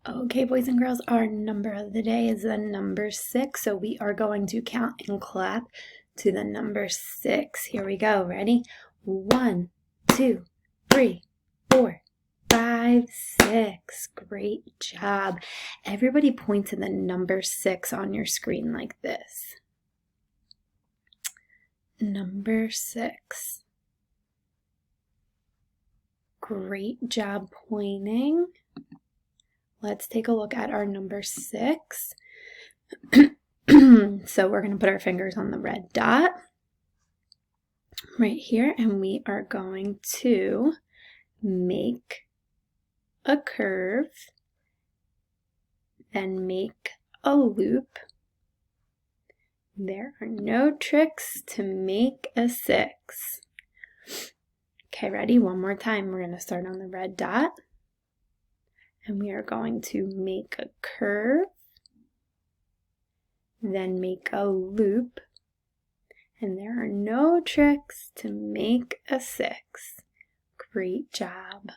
Okay, boys and girls, our number of the day is the number 6. So we are going to count and clap to the number 6. Here we go. Ready? 1, 2, 3, 4, 5, 6. Great job. Everybody point to the number 6 on your screen like this. Number 6. Great job pointing. Let's take a look at our number 6. So we're going to put our fingers on the red dot right here, and we are going to make a curve, then make a loop. There are no tricks to make a 6. Okay, ready? One more time. We're going to start on the red dot. And we are going to make a curve, then make a loop, and there are no tricks to make a 6. Great job.